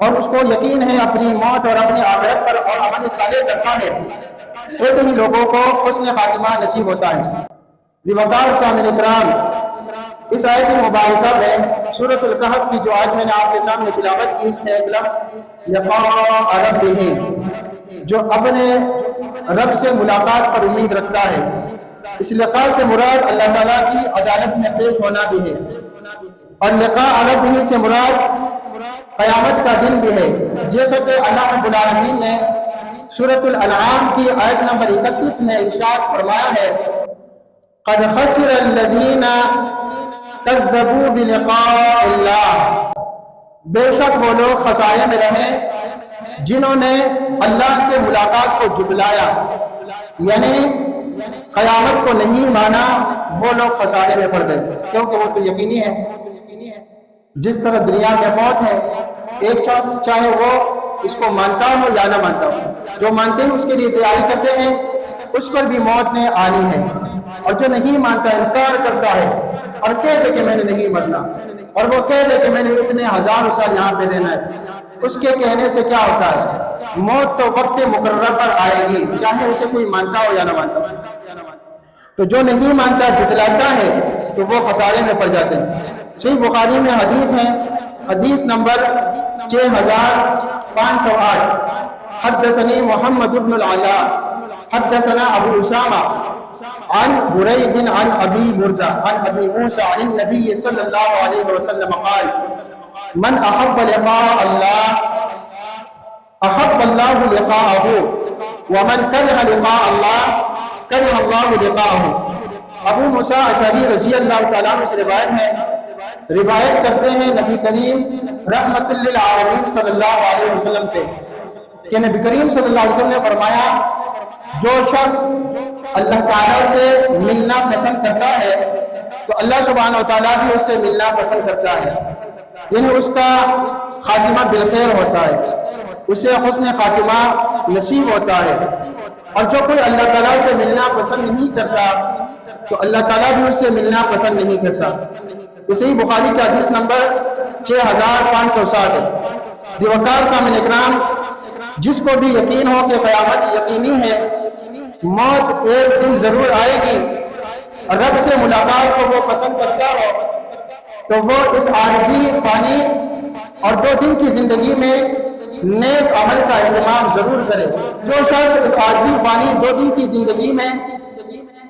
اور اس کو یقین ہے اپنی موت اور اپنی آخرت پر اور عمل صالح کرتا ہے، ایسے ہی لوگوں کو حسن خاتمہ نصیب ہوتا ہے۔ وقار سامعین اکرام، اس آیت مبارکہ میں سورۃ الکہف کی جو آج میں نے آپ کے سامنے تلاوت کی، اس میں ایک لفظ لقاء ربہ، جو اپنے رب سے ملاقات پر امید رکھتا ہے، اس لقاء سے مراد اللہ تعالیٰ کی عدالت میں پیش ہونا بھی ہے، اور لقاء ربہ سے مراد قیامت کا دن بھی ہے، جیسا کہ اللہ رب العالمین نے سورۃ الانعام کی آیت نمبر 31 میں ارشاد فرمایا ہے، قد خسر الذین کذبوا بلقاء اللہ، بے شک وہ لوگ خسارے میں رہے جنہوں نے اللہ سے ملاقات کو جھٹلایا، یعنی قیامت کو نہیں مانا، وہ لوگ خسارے میں پڑ گئے، کیونکہ وہ تو یقینی ہے۔ جس طرح دنیا میں موت ہے، ایک شخص چاہے وہ اس کو مانتا ہو یا نہ مانتا ہو، جو مانتے ہیں اس کے لیے تیاری کرتے ہیں، اس پر بھی موت نے آنی ہے، اور جو نہیں مانتا انکار کرتا ہے اور کہہ دے کہ میں نے نہیں مرنا، اور وہ کہہ دے کہ میں نے اتنے ہزاروں سال یہاں پہ رہنا ہے، اس کے کہنے سے کیا ہوتا ہے؟ موت تو وقت مقررہ پر آئے گی، چاہے اسے کوئی مانتا ہو یا نہ مانتا ہو۔ تو جو نہیں مانتا جھٹلاتا ہے تو وہ خسارے میں پڑ جاتے ہیں۔ صحیح بخاری میں حدیث ہے، حدیث نمبر 6508، حدثنی محمد بن العلاء حدثنا ابو اسامہ عن برید عن ابی بردہ عن ابی موسیٰ عن النبی صلی اللہ علیہ وسلم قال من احب لقاء اللہ احب اللہ لقاءہ ومن کرہ لقاء اللہ کرہ اللہ لقاءہ۔ ابو موسیٰ اشعری رضی اللہ تعالیٰ عنہ سے روایت ہے، روایت کرتے ہیں نبی کریم رحمت للعالمین صلی اللہ علیہ وسلم سے کہ نبی کریم صلی اللہ علیہ وسلم نے فرمایا، جو شخص اللہ تعالیٰ سے ملنا پسند کرتا ہے تو اللہ سبحانہ وتعالیٰ بھی اس سے ملنا پسند کرتا ہے، یعنی اس کا خاتمہ بالخیر ہوتا ہے، اسے حسن خاتمہ نصیب ہوتا ہے۔ اور جو کوئی اللہ تعالیٰ سے ملنا پسند نہیں کرتا تو اللہ تعالیٰ بھی اس سے ملنا پسند نہیں کرتا۔ اسے ہی بخاری کا حدیث نمبر 6560 ہے۔ وقار سامعین اکرام، جس کو بھی یقین ہو کہ قیامت یقینی ہے، موت ایک دن ضرور آئے گی، اور رب سے ملاقات کو وہ پسند کرتا ہو تو وہ اس عارضی فانی اور 2 دن کی زندگی میں نیک عمل کا اہتمام ضرور کرے۔ جو شخص اس عارضی فانی 2 دن کی زندگی میں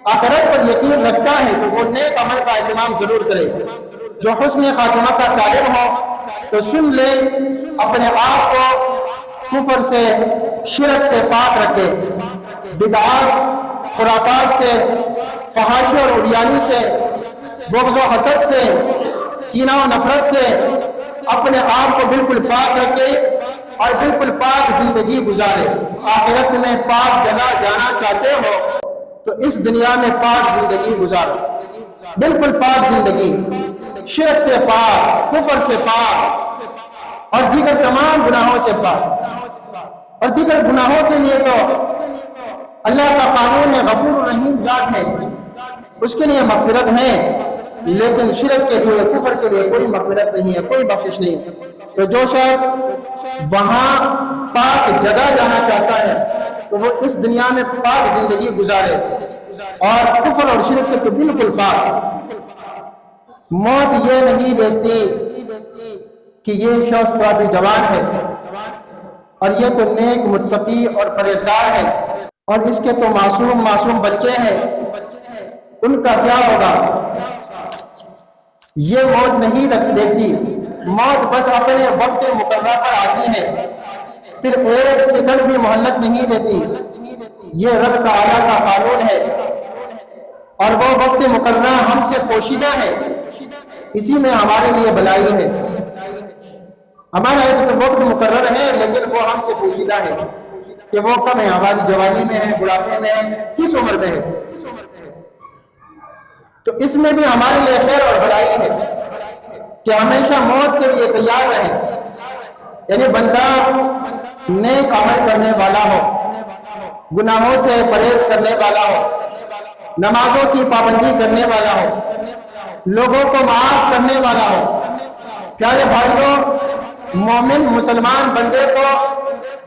آخرت پر یقین رکھتا ہے تو وہ نیک عمل کا اہتمام ضرور کرے۔ جو حسن خاتمہ کا طالب ہو تو سن لے، اپنے آپ کو کفر سے، شرک سے پاک رکھے، بدعات، خرافات سے، فحاشی اور عریانی سے، بغض و حسد سے، کینہ و نفرت سے اپنے آپ کو بالکل پاک رکھے اور بالکل پاک زندگی گزارے۔ آخرت میں پاک جگہ جانا چاہتے ہو تو اس دنیا میں پاک زندگی گزارو، بالکل پاک زندگی، شرک سے پاک، کفر سے پاک، اور دیگر تمام گناہوں سے پاک۔ اور دیگر گناہوں کے لیے تو اللہ کا قانون ہے، غفور الرحیم ذات ہے، اس کے لیے مغفرت ہے، لیکن شرک کے لیے، کفر کے لیے کوئی مغفرت نہیں ہے، کوئی بخشش نہیں ہے۔ تو جو شخص وہاں پاک جگہ جانا چاہتا ہے تو وہ اس دنیا میں پاک زندگی گزارے، اور کفر اور شرک سے تو بالکل پاک۔ موت یہ نہیں دیکھتی کہ یہ شخص تو ابھی جوان ہے اور یہ تو نیک متقی اور پرہیزگار ہے، اور اس کے تو معصوم بچے ہیں، ان کا کیا ہوگا؟ یہ موت نہیں دیکھتی، موت بس اپنے وقت مقررہ پر آتی ہے، پھر ایک سیکنڈ بھی مہلت نہیں دیتی۔ یہ رب تعالیٰ کا قانون ہے، اور وہ وقت مقررہ ہم سے پوشیدہ ہے، اسی میں ہمارے لیے بھلائی ہے۔ ہمارا ایک تو وقت مقرر ہے لیکن وہ ہم سے پوشیدہ ہے کہ وہ کب ہے، ہماری جوانی میں ہے، بڑھاپے میں ہے، کس عمر میں ہے، تو اس میں بھی ہمارے لیے خیر اور بھلائی ہے کہ ہمیشہ موت کے لیے تیار رہے، یعنی بندہ نیک عمل کرنے والا ہو، گناہوں سے پرہیز کرنے والا ہو، نمازوں کی پابندی کرنے والا ہو، لوگوں کو معاف کرنے والا ہو۔ پیارے بھائیوں، مومن مسلمان بندے کو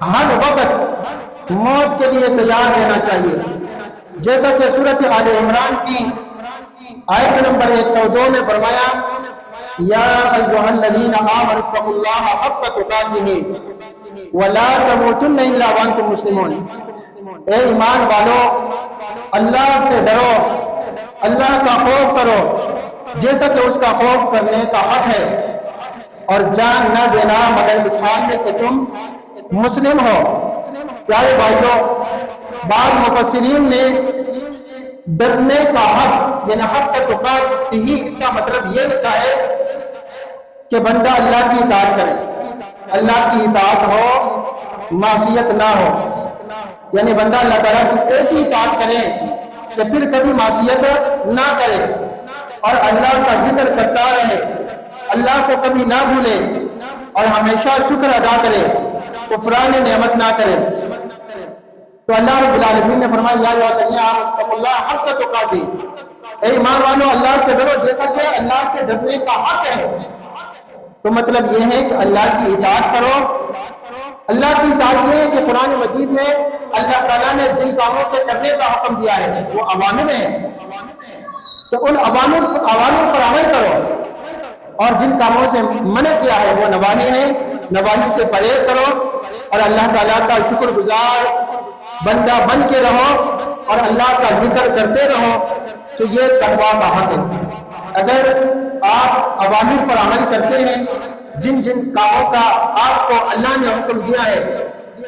ہر وقت موت کے لیے تیار رہنا چاہیے، جیسا کہ سورۃ آل عمران کی آیت نمبر 102 میں فرمایا یا ایھا الذین آمنوا اتقوا اللہ حق تقاتہ ولا تموتن الا وانتم مسلمون، اے ایمان والو اللہ سے ڈرو، اللہ کا خوف کرو جیسا کہ اس کا خوف کرنے کا حق ہے، اور جان نہ دینا مگر اس حال میں کہ تم مسلم ہو۔ پیارے بھائیوں، بعض مفسرین نے ڈرنے کا حق یعنی حق تقاتہ ہی اس کا مطلب یہ لکھا ہے کہ بندہ اللہ کی اطاعت کرے، اللہ کی اطاعت ہو، معصیت نہ ہو، یعنی بندہ اللہ تعالیٰ کی ایسی اطاعت کرے کہ پھر کبھی معصیت نہ کرے اور اللہ کا ذکر کرتا رہے، اللہ کو کبھی نہ بھولے اور ہمیشہ شکر ادا کرے، کفران نعمت نہ کرے۔ تو اللہ رب العالمین نے فرمایا یا ایھا الذین آمنوا اتقوا اللہ حق تقاتہ، اے ایمان والو اللہ سے ڈرو جیسا کہ اللہ سے ڈرنے کا حق ہے۔ تو مطلب یہ ہے کہ اللہ کی اطاعت کرو۔ اللہ کی اطاعت یہ ہے کہ قرآن مجید میں اللہ تعالیٰ نے جن کاموں کے کرنے کا حکم دیا ہے وہ اوامر ہیں، تو ان اوامر پر عمل کرو، اور جن کاموں سے منع کیا ہے وہ نواہی ہیں، نواہی سے پرہیز کرو، اور اللہ تعالیٰ کا شکر گزار بندہ بن کے رہو اور اللہ کا ذکر کرتے رہو، تو یہ تقویٰ کا حق ہے۔ اگر آپ اوامر پر عمل کرتے ہیں، جن جن کاموں کا آپ کو اللہ نے حکم دیا ہے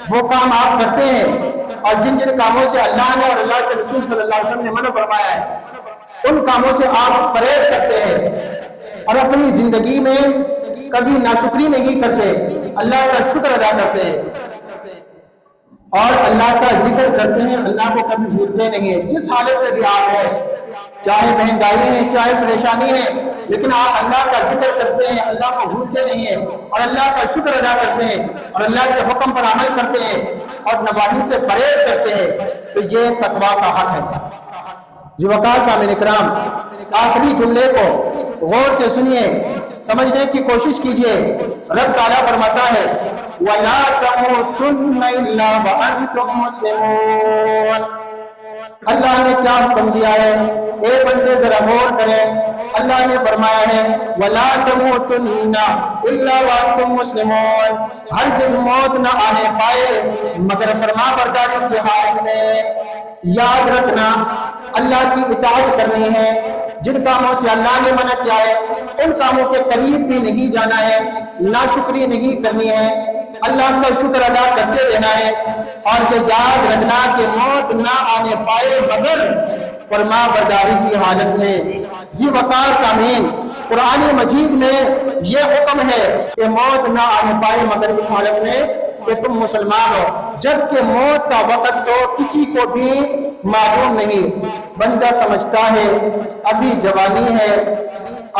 وہ کام آپ کرتے ہیں، اور جن جن کاموں سے اللہ نے اور اللہ کے رسول صلی اللہ علیہ وسلم نے منع فرمایا ہے ان کاموں سے آپ پرہیز کرتے ہیں، اور اپنی زندگی میں کبھی ناشکری نہیں کرتے، اللہ کا شکر ادا کرتے ہیں اور اللہ کا ذکر کرتے ہیں، اللہ کو کبھی بھولتے نہیں ہیں۔ جس حالت میں بھی آپ ہیں، چاہے مہنگائی ہے چاہے پریشانی ہے، لیکن آپ اللہ کا ذکر کرتے ہیں، اللہ کو بھولتے نہیں ہیں اور اللہ کا شکر ادا کرتے ہیں اور اللہ کے حکم پر عمل کرتے ہیں اور نواہی سے پرہیز کرتے ہیں، تو یہ تقویٰ کا حق ہے۔ جی وقار سامعین اکرام، آخری جملے کو غور سے سنیے، سمجھنے کی کوشش کیجئے۔ رب تعالیٰ فرماتا ہے وَلَا تَمُوتُنَّ إِلَّا وَأَنْتُمْ مُسْلِمُونَ۔ اللہ نے کیا حکم دیا ہے؟ اے بندے ذرا غور کریں، اللہ نے فرمایا ہے وَلَا تَمُوتُنَّ إِلَّا وَأَنْتُمْ مُسْلِمُونَ، ہرگز موت نہ آنے پائے مگر فرما برداری کی حالت میں۔ یاد رکھنا اللہ کی اطاعت کرنی ہے، جن کاموں سے اللہ نے منع کیا ہے ان کاموں کے قریب بھی نہیں جانا ہے، ناشکری نہیں کرنی ہے، اللہ کا شکر ادا کرتے رہنا ہے، اور یہ یاد رکھنا کہ موت نہ آنے پائے مگر فرما برداری کی حالت میں۔ ذی وقار سامعین، قرآن مجید میں یہ حکم ہے کہ موت نہ آنے پائے مگر اس حالت میں کہ تم مسلمان ہو، جبکہ موت کا وقت تو کسی کو بھی معلوم نہیں۔ بندہ سمجھتا ہے ابھی جوانی ہے،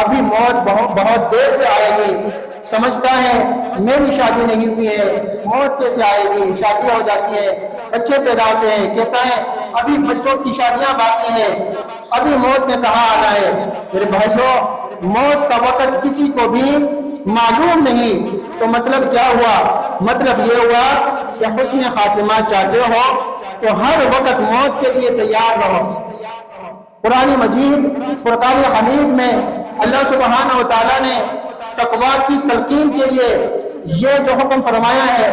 ابھی موت بہت دیر سے آئے گی، سمجھتا ہے میری شادی نہیں ہوئی ہے، موت کیسے آئے گی، شادی ہو جاتی ہے، بچے پیدا ہوتے ہیں، کہتا ہے ابھی بچوں کی شادیاں باقی ہیں، ابھی موت نے کہاں آنا ہے۔ میرے بھائیوں، موت کا وقت کسی کو بھی معلوم نہیں، تو مطلب کیا ہوا؟ مطلب یہ ہوا کہ حسن خاتمہ چاہتے ہو تو ہر وقت موت کے لیے تیار رہو۔ قرآن مجید فرقان حمید میں اللہ سبحانہ و تعالیٰ نے تقویٰ کی تلقین کے لیے یہ جو حکم فرمایا ہے،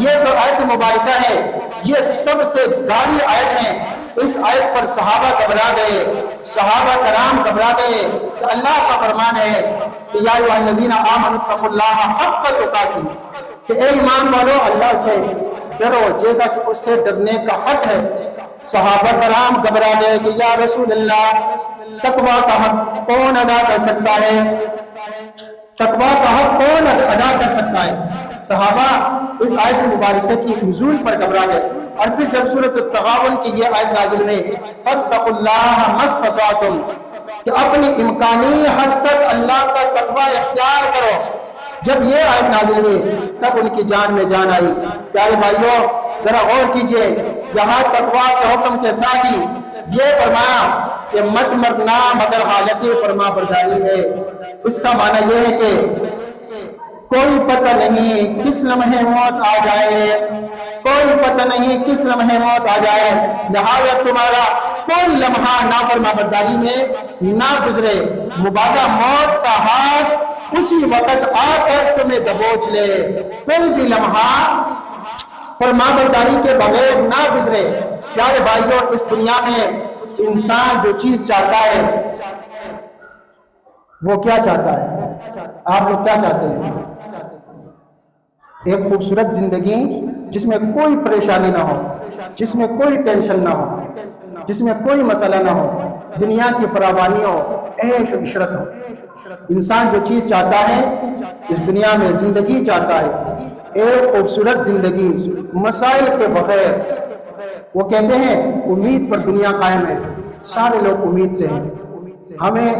یہ جو آیت مبارکہ ہے، یہ سب سے گاڑی آیت ہے۔ اس آیت پر صحابہ گھبرا گئے، صحابہ کرام گھبرا گئے کہ اللہ کا فرمان ہے کہ یا ایھا الذین آمنوا اتقوا اللہ حق تقاتہ، کہ اے ایمان والو اللہ سے ڈرو جیسا کہ اس سے ڈرنے کا حق ہے۔ صحابہ کرام گھبرا گئے کہ یا رسول اللہ، تقویٰ کا حق کون ادا کر سکتا ہے؟ تقویٰ کا حق کون ادا کر سکتا ہے؟ صحابہ اس آیت مبارکہ کی نزول پر گھبرا گئے، اور پھر جب سورۃ التغابن کی یہ آیت نازل ہوئی فَاتَّقُوا اللَّهَ مَا اسْتَطَعْتُمْ، کہ اپنی امکانی حد تک اللہ کا تقویٰ اختیار کرو، جب یہ آیت نازل ہوئی تب ان کی جان میں جان آئی۔ پیارے بھائیوں ذرا غور کیجئے، یہاں تقویٰ کے حکم کے ساتھ ہی یہ فرمایا کہ مت مرنا مگر حالت فرما برداری میں۔ اس کا معنی یہ ہے کہ کوئی پتہ نہیں کس لمحے موت آ جائے، کوئی پتہ نہیں کس لمحے موت آ جائے، لہذا تمہارا کوئی لمحہ نافرما برداری میں نہ گزرے، مبادا موت کا ہاتھ اسی وقت آ کر تمہیں دبوچ لے، کوئی بھی لمحہ فرما برداری کے بغیر نہ گزرے۔ پیارے بھائیوں، اس دنیا میں انسان جو چیز چاہتا ہے وہ کیا چاہتا ہے؟ آپ لوگ کیا چاہتے ہیں؟ ایک خوبصورت زندگی جس میں کوئی پریشانی نہ ہو، جس میں کوئی ٹینشن نہ ہو، جس میں کوئی مسئلہ نہ ہو، دنیا کی فراوانی ہو، عیش و عشرت ہو۔ انسان جو چیز چاہتا ہے اس دنیا میں، زندگی چاہتا ہے، ایک خوبصورت زندگی مسائل کے بغیر۔ وہ کہتے ہیں امید پر دنیا قائم ہے، سارے لوگ امید سے ہیں، ہمیں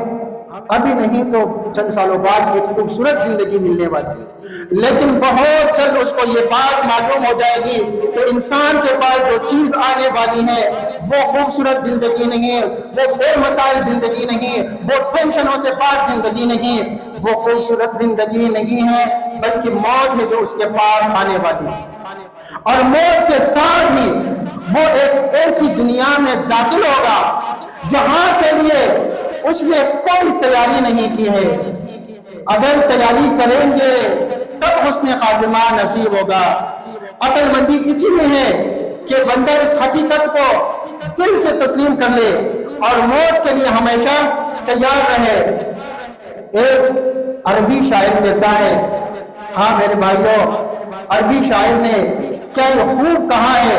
ابھی نہیں تو چند سالوں بعد ایک خوبصورت زندگی ملنے والی ہے، لیکن بہت جلد اس کو یہ بات معلوم ہو جائے گی کہ انسان کے پاس جو چیز آنے والی ہے وہ خوبصورت زندگی نہیں، وہ بے مسائل زندگی نہیں، وہ ٹینشنوں سے پاک زندگی نہیں، وہ خوبصورت زندگی نہیں ہے، بلکہ موت ہے جو اس کے پاس آنے والی ہے۔ اور موت کے ساتھ ہی وہ ایک ایسی دنیا میں داخل ہوگا جہاں کے لیے اس نے کوئی تیاری نہیں کی ہے۔ اگر تیاری کریں گے تب حسن خاتمہ نصیب ہوگا۔ عقل مندی اسی میں ہے کہ بندہ اس حقیقت کو دل سے تسلیم کر لے اور موت کے لیے ہمیشہ تیار رہے۔ ایک عربی شاعر کہتا ہے، ہاں میرے بھائیوں، عربی شاعر نے کیا خوب کہا ہے،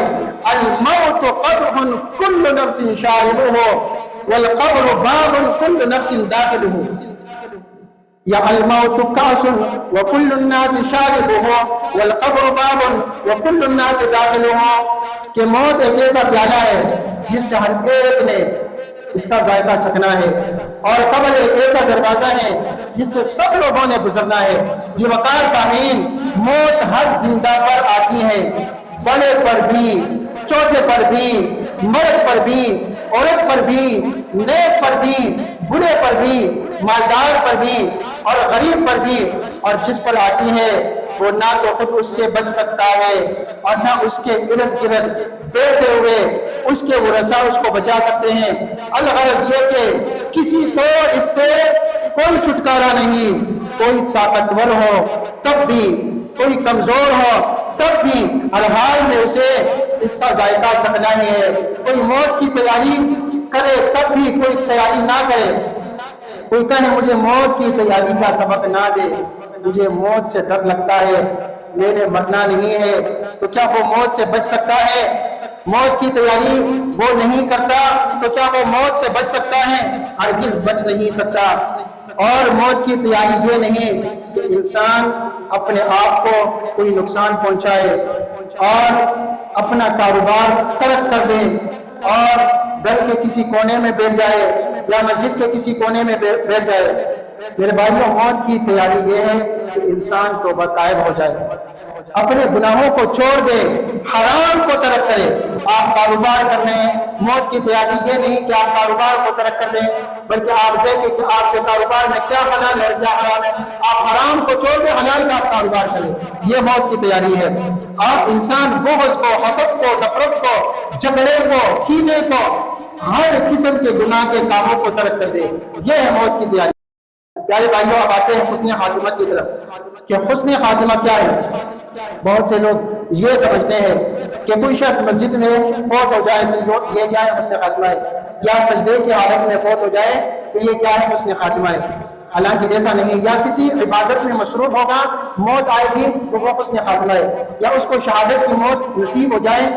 الموت قدح کل نفس شاربہ والقبر باب كل نفس داخله، یا الموت کاس وكل الناس شاربه والقبر باب وكل الناس داخله، کہ موت ایک ایسا پیالہ ہے جس سے ہر ایک نے اس کا ذائقہ چکھنا ہے، اور قبر ایک ایسا دروازہ ہے جس سے سب لوگوں نے گزرنا ہے۔ جی وقار سامعین، موت ہر زندہ پر آتی ہے، بڑے پر بھی، چھوٹے پر بھی، مرد پر بھی، عورت پر بھی، نیک پر بھی، برے پر بھی، مالدار پر بھی اور غریب پر بھی، اور جس پر آتی ہے وہ نہ تو خود اس سے بچ سکتا ہے اور نہ اس کے ارد گرد بیٹھے ہوئے اس کے ورثاء اس کو بچا سکتے ہیں۔ الغرض یہ کہ کسی کو اس سے کوئی چھٹکارا نہیں، کوئی طاقتور ہو تب بھی، کوئی کمزور ہو تب بھی، ہر حال میں اسے اس کا ذائقہ چکھنا ہی ہے۔ کوئی موت کی تیاری کرے تب بھی، کوئی تیاری نہ کرے، کوئی کہے مجھے موت کی تیاری کا سبق نہ دے، مجھے موت سے ڈر لگتا ہے، میں نے مرنا نہیں ہے، تو کیا وہ موت سے بچ سکتا ہے؟ موت کی تیاری وہ نہیں کرتا تو کیا وہ موت سے بچ سکتا ہے؟ ہرگز بچ نہیں سکتا۔ اور موت کی تیاری یہ نہیں کہ انسان اپنے آپ کو کوئی نقصان پہنچائے اور اپنا کاروبار ترک کر دے اور گھر کے کسی کونے میں بیٹھ جائے یا مسجد کے کسی کونے میں بیٹھ جائے۔ میرے بھائیوں، موت کی تیاری یہ ہے کہ انسان توبہ طائب ہو جائے، اپنے گناہوں کو چھوڑ دے، حرام کو ترک کرے۔ آپ کاروبار کر رہے ہیں، موت کی تیاری یہ نہیں کہ آپ کاروبار کو ترک کر دیں، بلکہ آپ دیکھیں کہ آپ کے کاروبار میں کیا حلال ہے اور کیا حرام ہے، آپ حرام کو چھوڑ دیں، حلال کا آپ کاروبار کریں، یہ موت کی تیاری ہے۔ آپ انسان بغض کو، حسد کو، نفرت کو، جھگڑے کو، کینے کو، ہر قسم کے گناہ کے کاموں کو ترک کر دے، یہ ہے موت کی تیاری۔ پیارے بھائیوں، اب آتے ہیں حسن خاتمہ کی طرف کہ حسن خاتمہ کیا ہے۔ بہت سے لوگ یہ سمجھتے ہیں کہ کوئی شخص مسجد میں فوت ہو جائے تو یہ کیا ہے؟ حسن خاتمہ ہے، یا سجدے کی حالت میں فوت ہو جائے تو یہ کیا ہے؟ حسن خاتمہ ہے۔ حالانکہ ایسا نہیں، یا کسی عبادت میں مصروف ہوگا، موت آئے گی تو وہ حسن خاتمہ ہے، یا اس کو شہادت کی موت نصیب ہو جائے،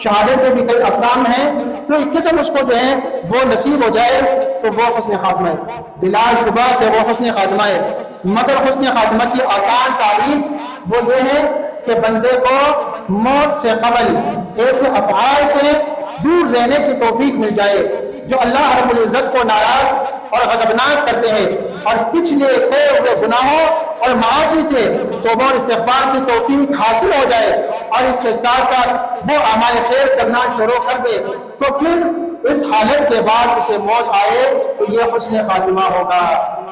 شہادت میں بھی کئی اقسام ہیں، تو ایک قسم اس کو جو ہے وہ نصیب ہو جائے تو وہ حسن خاتمہ ہے۔ بلا شبہ کہ وہ حسن خاتمہ ہے، مگر حسن خاتمہ کی آسان تعریف وہ یہ ہے کہ بندے کو موت سے قبل ایسے افعال سے دور رہنے کی توفیق مل جائے جو اللہ رب العزت کو ناراض اور غضبناک کرتے ہیں، اور پچھلے کئے ہوئے گناہوں اور معاصی سے توبہ اور استغفار کی توفیق حاصل ہو جائے، اور اس کے ساتھ ساتھ وہ اعمال خیر کرنا شروع کر دے، تو پھر اس حالت کے بعد اسے موت آئے تو یہ حسن خاتمہ ہوگا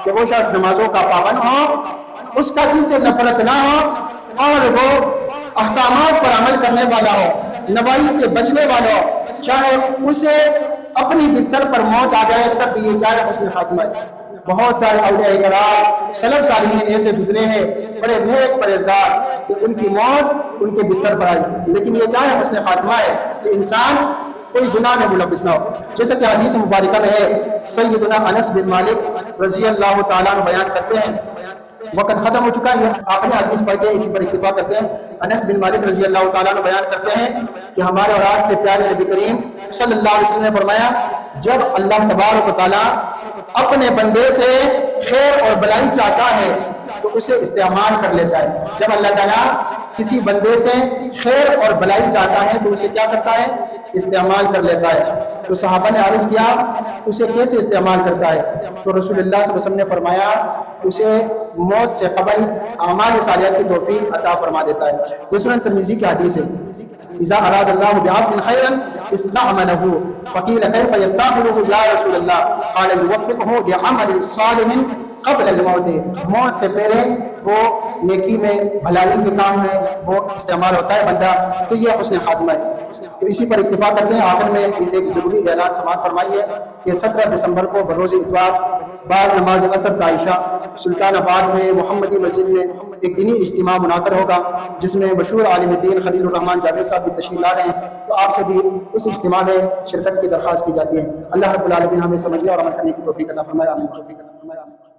کہ وہ شخص نمازوں کا پابند ہو اس کا کسی سے نفرت نہ ہو اور وہ احکامات پر عمل کرنے والا ہو، نواہی سے بچنے والا ہو، چاہے اسے اپنی بستر پر موت آ جائے تب بھی یہ کیا ہے حسن خاتمہ ہے۔ بہت سارے اولیاء کرام سلف صالحین ایسے گزرے ہیں بڑے نیک پرہیزگار کہ ان کی موت ان کے بستر پر آئی، لیکن یہ کیا ہے حسن خاتمہ ہے کہ انسان کوئی گناہ میں ملوث نہ ہو، جیسا کہ حدیث مبارکہ میں ہے سیدنا انس بن مالک رضی اللہ تعالیٰ عنہ بیان کرتے ہیں، وقت ختم ہو چکا ہے، آخری حدیث پڑھ کے اسی پر اکتفا کرتے ہیں۔ انس بن مالک رضی اللہ تعالیٰ عنہ بیان کرتے ہیں کہ ہمارے اور آپ کے پیارے نبی کریم صلی اللہ علیہ وسلم نے فرمایا جب اللہ تبارک و تعالیٰ اپنے بندے سے خیر اور بلائی چاہتا ہے تو اسے استعمال کر لیتا ہے۔ جب اللہ تعالیٰ کسی بندے سے خیر اور بلائی چاہتا ہے تو اسے کیا کرتا ہے؟ استعمال کر لیتا ہے۔ تو صحابہ نے عرض کیا اسے کیسے استعمال کرتا ہے؟ تو رسول اللہ صلی اللہ علیہ وسلم نے فرمایا اسے موت سے قبل اعمال صالحہ کی توفیق عطا فرما دیتا ہے۔ یہ سنن ترمذی کی حدیث ہے۔ اذا اراد اللہ بعبد خیرا استعملہ فقیل کیف یستعملہ یا رسول اللہ قال یوفقہ بعمل صالح قبل الموت، موت سے پہلے وہ نیکی میں بھلائی کے کام میں وہ استعمال ہوتا ہے بندہ، تو یہ حسن خاتمہ ہے۔ تو اسی پر اکتفا کرتے ہیں۔ آخر میں ایک ضروری اعلان سماعت فرمائیے کہ 17 دسمبر کو بروز اتوار بعد نماز عصر عائشہ سلطان آباد میں محمدی مسجد میں ایک دینی اجتماع منعقد ہوگا جس میں مشہور عالم دین خلیل الرحمن جاوید صاحب بھی تشریف لا رہے ہیں، تو آپ سے بھی اس اجتماع میں شرکت کی درخواست کی جاتی ہے۔ اللہ رب العالمین ہمیں سمجھنے اور عمل کرنے کی توفیق عطا فرمائے، آمین۔